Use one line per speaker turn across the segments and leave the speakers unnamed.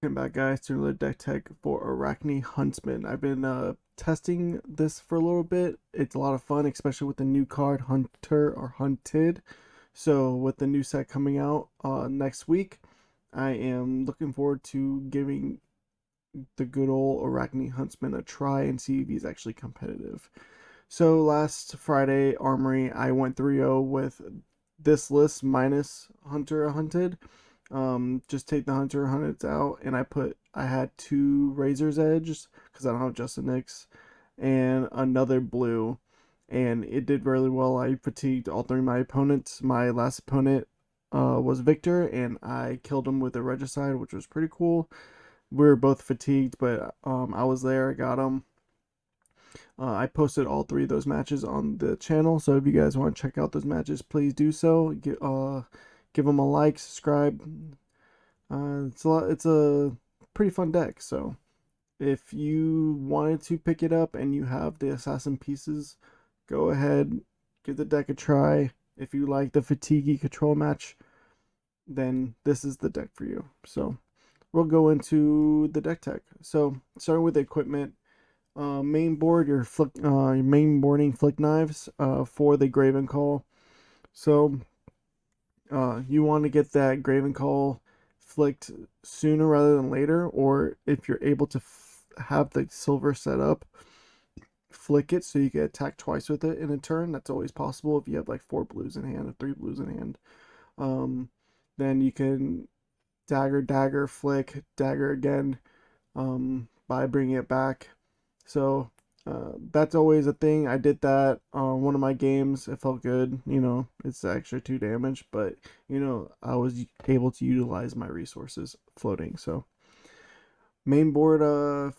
Welcome back, guys, to another deck tech for Arakni Huntsman. I've been testing this for a little bit. It's a lot of fun, especially with the new card Hunter or Hunted. So with the new set coming out next week, I am looking forward to giving the good old Arachne Huntsman a try and see if he's actually competitive. So last Friday, Armory, I went 3-0 with this list minus Hunter Hunted. Just take the Hunter Hunteds out, and I had two Razor's Edges because I don't have Justin Nix, and another blue, and it did really well. I fatigued all three of my opponents. My last opponent was Victor, and I killed him with a Regicide, which was pretty cool. We were both fatigued, but I was there. I got him. I posted all three of those matches on the channel, so if you guys want to check out those matches, please do so. Give them a like, subscribe. It's a pretty fun deck. So if you wanted to pick it up and you have the assassin pieces, go ahead, give the deck a try. If you like the fatiguey control match, then this is the deck for you. So we'll go into the deck tech. So starting with the equipment, main board, your main boarding flick knives for the Graven Call. So you want to get that Graven Call flicked sooner rather than later, or if you're able to have the silver set up, flick it so you can attack twice with it in a turn. That's always possible if you have like 4 blues in hand or 3 blues in hand. Then you can dagger, flick, dagger again by bringing it back. So that's always a thing. I did that on one of my games. It felt good. It's extra 2 damage, but I was able to utilize my resources floating. So main board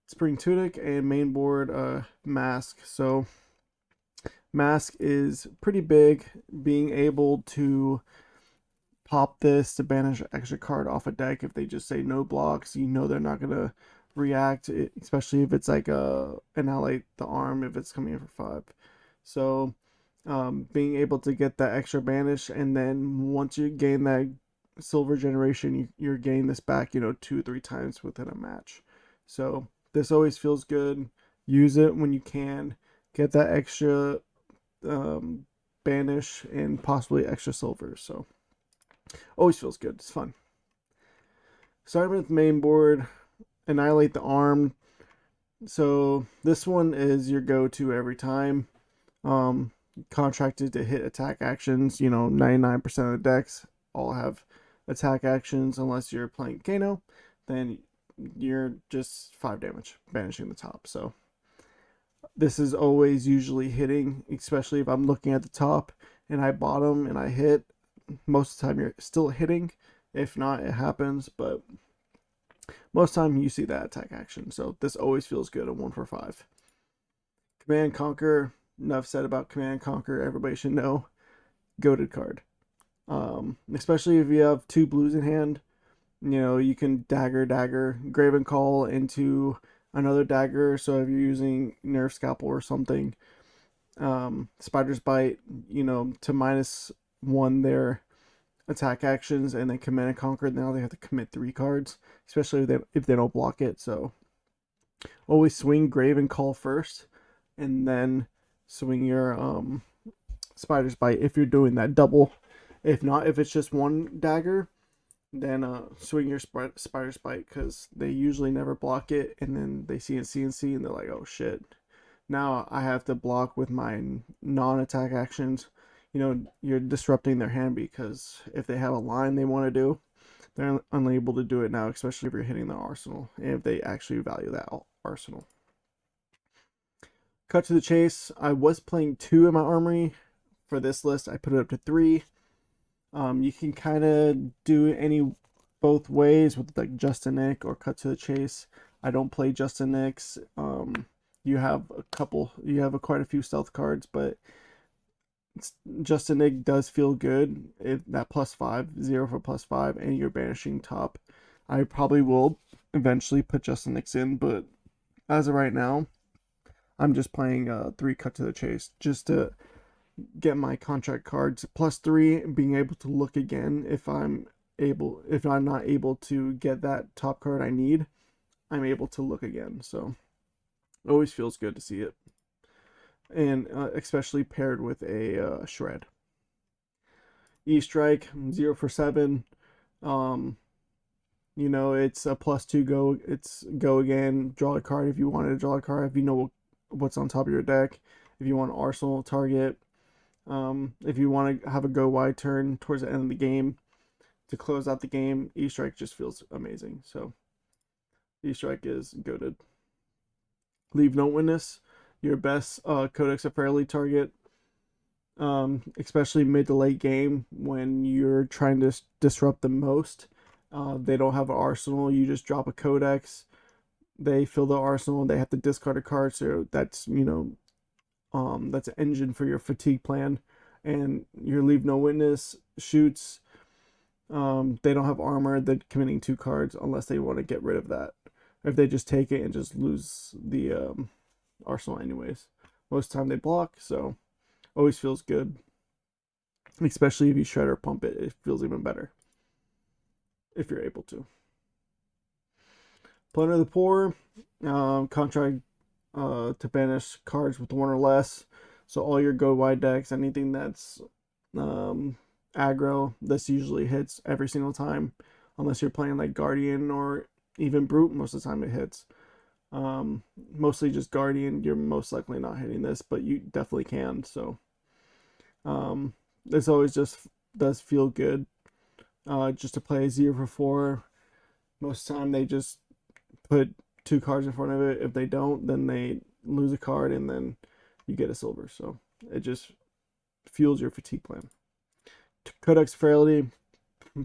Spring Tunic and main board Mask. So Mask is pretty big. Being able to pop this to banish an extra card off a deck if they just say no blocks, they're not gonna react, especially if it's like annihilate the arm if it's coming in for 5. So being able to get that extra banish, and then once you gain that silver generation, you're gaining this back 2 or 3 times within a match. So this always feels good. Use it when you can. Get that extra banish and possibly extra silver. So always feels good. It's fun. Starting with main board, annihilate the arm. So this one is your go-to every time. Contracted to hit attack actions. 99% of the decks all have attack actions unless you're playing Kano. Then you're just 5 damage, banishing the top. So this is always usually hitting, especially if I'm looking at the top and I bottom and I hit. Most of the time you're still hitting. If not, it happens, but most time you see that attack action. So this always feels good at 1 for 5. Command Conquer. Enough said about Command Conquer. Everybody should know. Goated card. Especially if you have 2 blues in hand. You can dagger, Graven Call into another dagger. So if you're using Nerf Scalpel or something, Spider's Bite, to -1 their attack actions, and then Command and Conquer. Now they have to commit 3 cards, especially if they don't block it. So always swing Graven Call first, and then swing your Spider's Bite if you're doing that double. If not, if it's just 1 dagger, then swing your Spider's Bite, because they usually never block it, and then they see CNC and they're like, oh shit, now I have to block with my non-attack actions. You're disrupting their hand, because if they have a line they want to do, they're unable to do it now, especially if you're hitting the arsenal, and if they actually value that arsenal. Cut to the chase. I was playing 2 in my armory. For this list, I put it up to 3. You can kind of do both ways with like Justin Nick or cut to the chase. I don't play Justin Nick's. You have quite a few stealth cards, but Justin Nick does feel good. If that +5, 0 for +5, and you're banishing top, I probably will eventually put Justin Nick in, but as of right now, I'm just playing 3 cut to the chase just to get my contract cards +3, being able to look again if I'm I'm not able to get that top card I need, I'm able to look again. So it always feels good to see it, and especially paired with a shred. E-strike 0 for 7. Um, it's a +2 go. It's go again. Draw a card if you wanted to draw a card. If you know what's on top of your deck. If you want arsenal target. If you want to have a go wide turn towards the end of the game to close out the game, E-strike just feels amazing. So E-strike is goated. Leave no witness. Your best Codex of Fairly target. Especially mid to late game when you're trying to disrupt the most. They don't have an arsenal. You just drop a codex. They fill the arsenal. They have to discard a card. So that's that's an engine for your fatigue plan. And your leave no witness shoots. They don't have armor. They're committing 2 cards unless they want to get rid of that. If they just take it and just lose the arsenal anyways. Most time they block. So always feels good. Especially if you shred or pump it. It feels even better. If you're able to. Plunder the Poor, contract to banish cards with 1 or less. So all your go wide decks, anything that's aggro, this usually hits every single time. Unless you're playing like Guardian or even Brute, most of the time it hits. Mostly just Guardian, you're most likely not hitting this, but you definitely can. So this always just does feel good. Just to play 0 for 4. Most of the time they just put 2 cards in front of it. If they don't, then they lose a card and then you get a silver. So it just fuels your fatigue plan. Codex Frailty,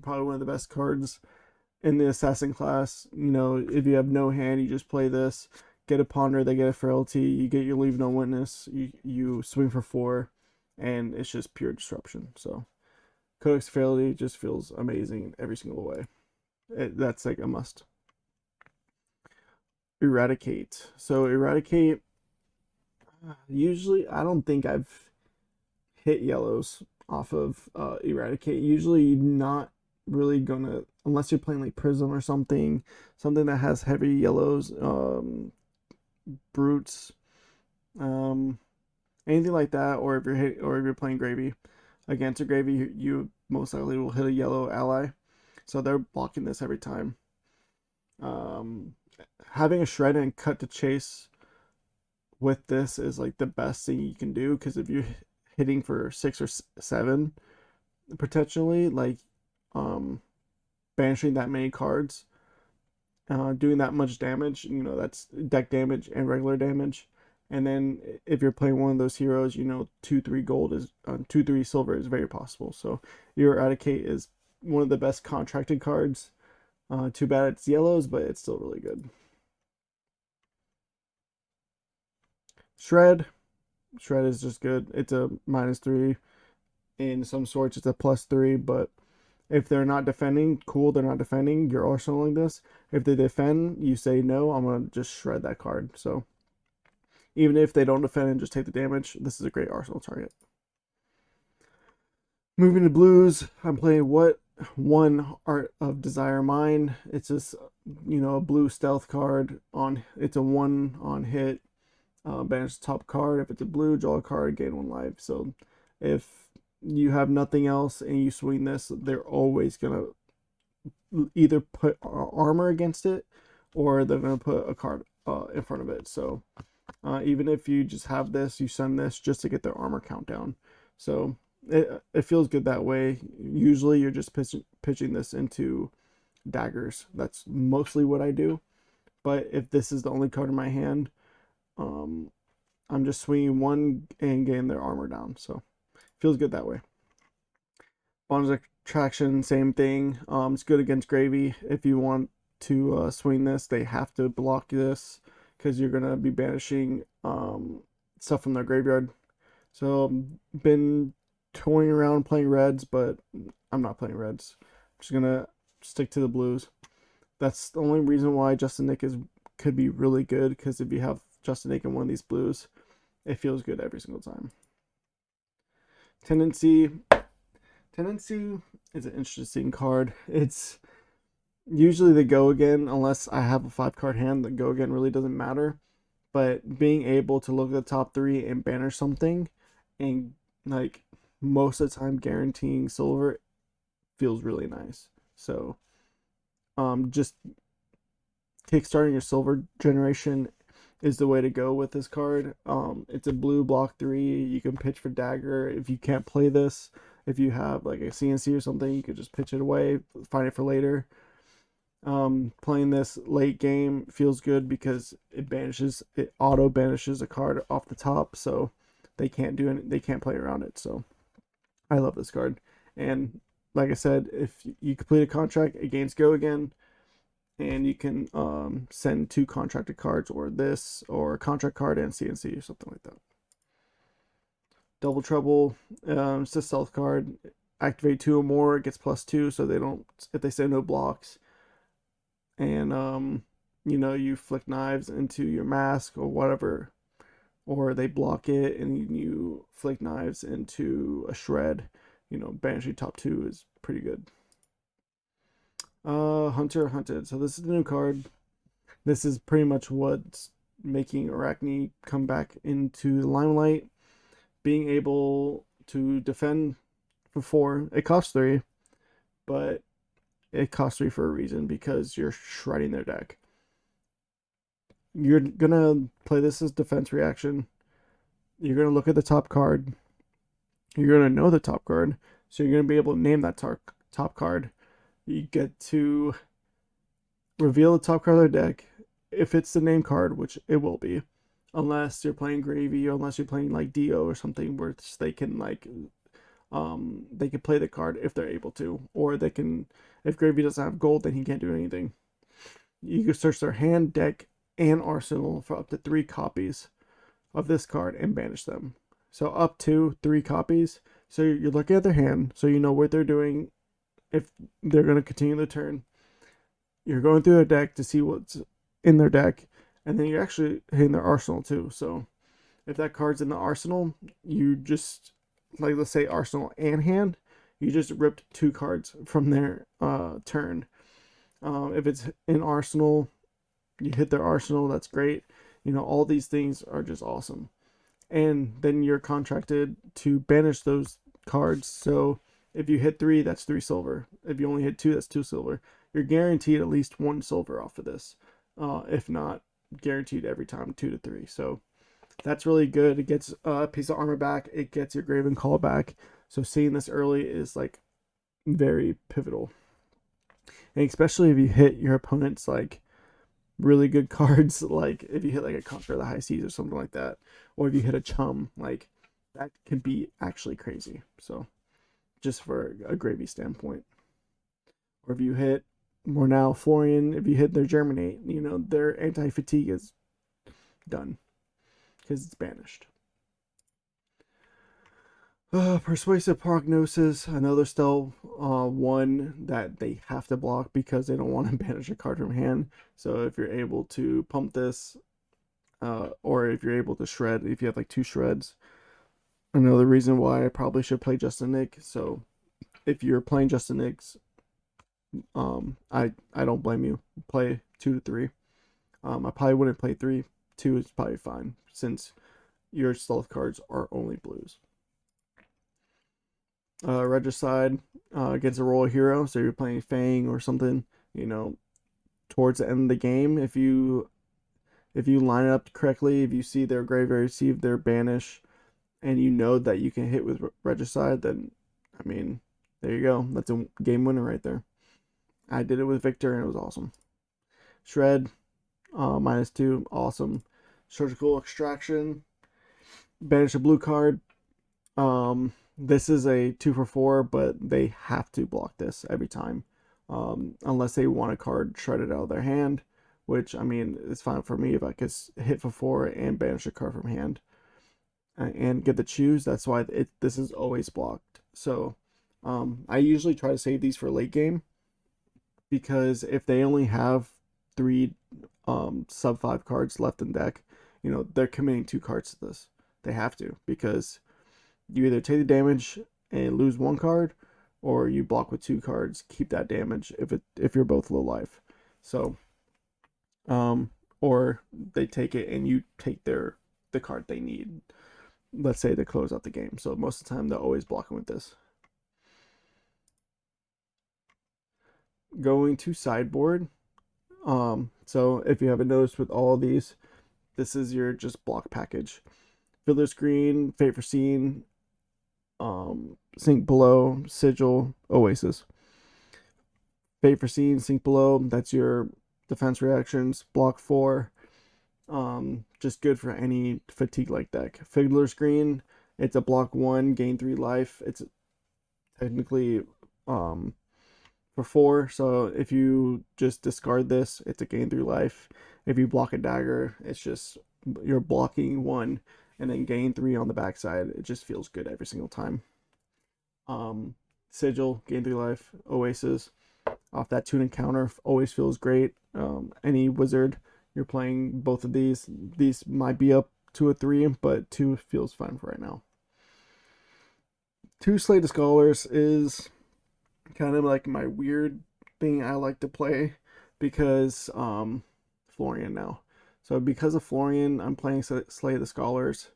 probably one of the best cards in the assassin class. If you have no hand, you just play this. Get a ponder, they get a frailty. You get your leave no witness. You swing for 4, and it's just pure disruption. So Codex Frailty just feels amazing every single way. That's like a must. Eradicate. So Eradicate, usually I don't think I've hit yellows off of Eradicate. Usually you're not really gonna, unless you're playing like Prism or something that has heavy yellows, brutes, anything like that, or if you're playing Gravy. Against a Gravy, you most likely will hit a yellow ally, so they're blocking this every time. Having a shred and cut to chase with this is like the best thing you can do, because if you're hitting for 6 or 7 potentially, like banishing that many cards, doing that much damage, that's deck damage and regular damage. And then if you're playing one of those heroes, 2-3 gold is 2-3 silver is very possible. So your Eradicate is one of the best contracted cards. Too bad it's yellows, but it's still really good. Shred is just good. It's a -3. In some sorts, it's a +3, but if they're not defending, cool, they're not defending, you're arsenaling this. If they defend, you say no, I'm going to just shred that card. So even if they don't defend and just take the damage, this is a great arsenal target. Moving to blues, I'm playing What One Art of Desire Mine. It's just, a blue stealth card. It's a 1 on hit. Banish the top card. If it's a blue, draw a card, gain 1 life. So if you have nothing else and you swing this, they're always gonna either put armor against it, or they're gonna put a card in front of it. So even if you just have this, you send this just to get their armor count down. So it feels good that way. Usually you're just pitching this into daggers. That's mostly what I do. But if this is the only card in my hand, I'm just swinging 1 and getting their armor down. So feels good that way. Bondage Attraction, same thing. It's good against Gravy. If you want to swing this, they have to block this, because you're going to be banishing stuff from their graveyard. So been toying around playing reds, but I'm not playing reds. I'm just going to stick to the blues. That's the only reason why Justin Nick could be really good, because if you have Justin Nick in one of these blues, it feels good every single time. Tendency, Tendency is an interesting card. It's usually the go again, unless I have a 5 card hand. The go again really doesn't matter. But being able to look at the top three and banish something, and like most of the time guaranteeing silver feels really nice. So just kickstarting your silver generation is the way to go with this card. It's a blue block 3. You can pitch for dagger. If you can't play this, if you have like a CNC or something, you could just pitch it away, find it for later. Playing this late game feels good because it auto banishes a card off the top, so they can't play around it. So I love this card. And like I said, if you complete a contract, it gains go again, and you can send 2 contracted cards or this or a contract card and CNC or something like that. Double Trouble, it's a stealth card. Activate 2 or more, it gets +2, so they don't, if they say no blocks. And you flick knives into your mask or whatever, or they block it and you flick knives into a shred. Banshee top 2 is pretty good. Hunter Hunted. So this is the new card. This is pretty much what's making Arakni come back into the limelight. Being able to defend for 4. It costs 3, but it costs 3 for a reason, because you're shredding their deck. You're gonna play this as defense reaction. You're gonna look at the top card. You're gonna know the top card, so you're gonna be able to name that top card. You get to reveal the top card of their deck if it's the name card, which it will be, unless you're playing Gravy or unless you're playing like Dio or something where they can they can play the card if they're able to, or they can, if Gravy doesn't have gold, then he can't do anything. You can search their hand, deck, and arsenal for up to 3 copies of this card and banish them. So up to 3 copies. So you're looking at their hand, so you know what they're doing, if they're going to continue the turn. You're going through their deck to see what's in their deck, and then you're actually hitting their arsenal too. So if that card's in the arsenal, you just, like, let's say arsenal and hand, you just ripped 2 cards from their turn. If it's in arsenal, you hit their arsenal, that's great. All these things are just awesome. And then you're contracted to banish those cards. So if you hit 3, that's 3 silver. If you only hit 2, that's 2 silver. You're guaranteed at least 1 silver off of this. If not, guaranteed every time 2 to 3. So that's really good. It gets a piece of armor back. It gets your Graven Call back. So seeing this early is like very pivotal. And especially if you hit your opponent's like really good cards, like if you hit like a Conquer the High Seas or something like that, or if you hit a Chum, like that can be actually crazy. So just for a Gravy standpoint. Or if you hit more now Florian, if you hit their Germinate, their anti-fatigue is done because it's banished. Persuasive Prognosis, another still one that they have to block because they don't want to banish a card from hand. So if you're able to pump this, or if you're able to shred, if you have like 2 shreds, another reason why I probably should play Justin Nick. So if you're playing Justin Nick's, I don't blame you. Play 2 to 3. I probably wouldn't play 3. 2 is probably fine since your stealth cards are only blues. Regicide against a royal hero. So you're playing Fang or something, towards the end of the game. If you line it up correctly, if you see their graveyard receive their banish, and you know that you can hit with Regicide, then I mean, there you go. That's a game winner right there. I did it with Victor and it was awesome. Shred, -2, awesome. Surgical Extraction, banish a blue card. This is a 2 for 4, but they have to block this every time, unless they want a card shredded out of their hand, which I mean it's fine for me if I could hit for 4 and banish a card from hand and get the choose. That's why this is always blocked. So I usually try to save these for late game, because if they only have 3 sub 5 cards left in deck, they're committing 2 cards to this. They have to, because you either take the damage and lose 1 card, or you block with 2 cards, keep that damage if you're both low life. So or they take it and you take the card they need, let's say, to close out the game. So most of the time they're always blocking with this. Going to sideboard. So if you haven't noticed with all of these, this is your just block package. Fiddler Screen, Fate Foreseen, Sink Below, Sigil, Oasis. Fate Foreseen, Sink Below, that's your defense reactions. Block 4, just good for any fatigue like deck. Fiddler Screen, it's a block 1, gain 3 life. It's technically for 4, so if you just discard this, it's a gain 3 life. If you block a dagger, it's just you're blocking 1 and then gain 3 on the backside. It just feels good every single time. Sigil, gain 3 life. Oasis, off that tune encounter, always feels great. Any wizard you're playing, both of these might be up to a 3, but 2 feels fine for right now. 2 Slay the Scholars is kind of like my weird thing I like to play because Florian now. So because of Florian, I'm playing Slay the Scholars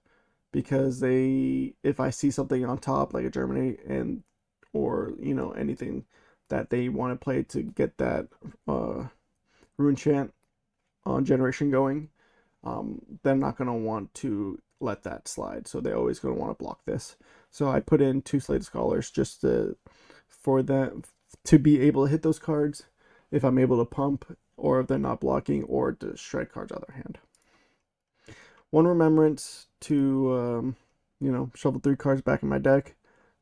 because if I see something on top like a Germinate and or anything that they want to play to get that rune chant on generation going, they're not going to want to let that slide. So they're always going to want to block this. So I put in 2 Slay the Scholars just for them to be able to hit those cards if I'm able to pump, or if they're not blocking, or to shred cards out of their hand. 1 Remembrance to shuffle 3 cards back in my deck.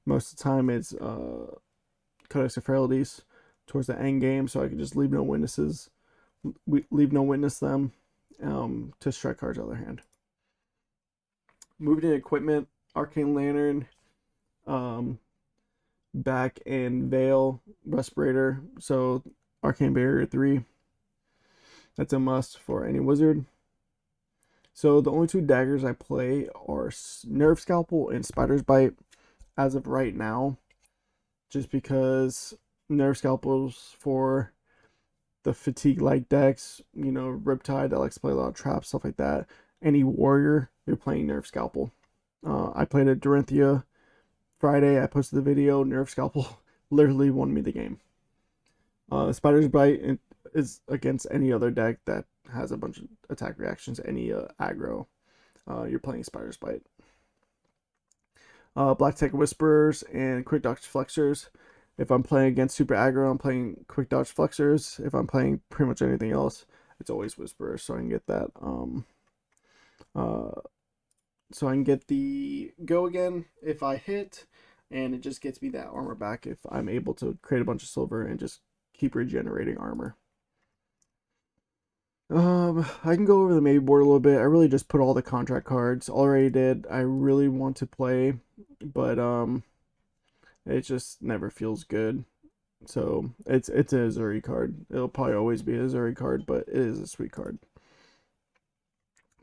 Most of the time it's Codex of Frailties towards the end game, so I can just leave no witness them to strike cards out of their hand. Moving in equipment, Arcane Lantern, back and Veil, Respirator. So Arcane Barrier 3, that's a must for any wizard. So the only 2 daggers I play are Nerve Scalpel and Spider's Bite as of right now, just because Nerve Scalpel's for the fatigue-like decks, Riptide that likes to play a lot of traps, stuff like that. Any warrior, you're playing Nerve Scalpel. I played at Dorinthia Friday. I posted the video. Nerve Scalpel literally won me the game. Spider's Bite is against any other deck that has a bunch of attack reactions, any aggro. You're playing Spider's Bite. Black Tech Whisperers and Quick Dodge Flexors. If I'm playing against super aggro, I'm playing Quick Dodge Flexors. If I'm playing pretty much anything else, it's always Whisperers, so I can get that. So I can get the go again if I hit, and it just gets me that armor back if I'm able to create a bunch of silver and just keep regenerating armor. I can go over the maybe board a little bit. I really just put all the contract cards. Already did. I really want to play, but it just never feels good. So it's a Azuri card. It'll probably always be a Azuri card, but it is a sweet card.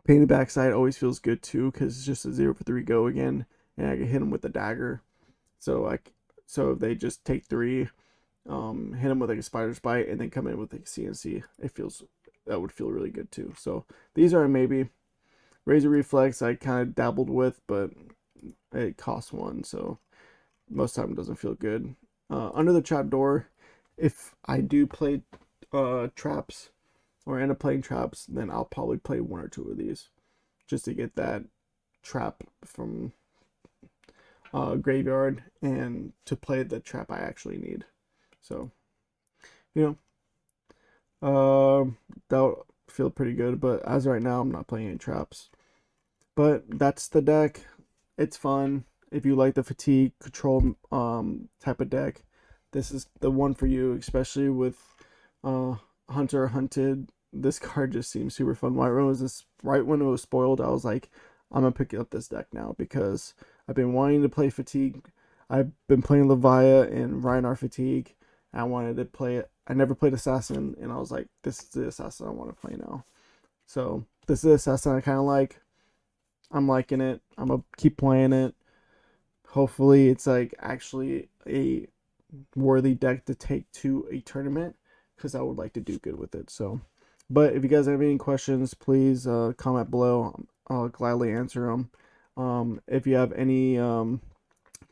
Painted Backside always feels good too, because it's just a 0 for 3 go again, and I can hit them with the dagger. So if they just take 3, hit them with like a Spider's Bite, and then come in with like CNC, that would feel really good too. So these are maybe. Razor Reflex I kind of dabbled with, but it costs 1, so most of the time it doesn't feel good. Under the Trapdoor, if I do play traps or end up playing traps, then I'll probably play 1 or 2 of these just to get that trap from graveyard and to play the trap I actually need. So that'll feel pretty good, but as right now I'm not playing any traps. But that's the deck. It's fun. If you like the fatigue control type of deck, this is the one for you, especially with Hunter Hunted. This card just seems super fun. Right when it was spoiled, I was like, I'm gonna pick up this deck now because I've been wanting to play Fatigue. I've been playing Levia and Rhinar Fatigue. I wanted to play it. I never played Assassin, and I was like, this is the Assassin I want to play now. So this is the Assassin I kind of like. I'm liking it. I'm gonna keep playing it. Hopefully it's like actually a worthy deck to take to a tournament, because I would like to do good with it. So, but if you guys have any questions, please comment below. I'll gladly answer them. If you have any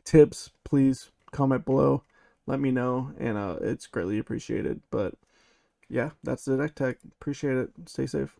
tips, please comment below. Let me know, and it's greatly appreciated. But yeah, that's the deck tech. Appreciate it. Stay safe.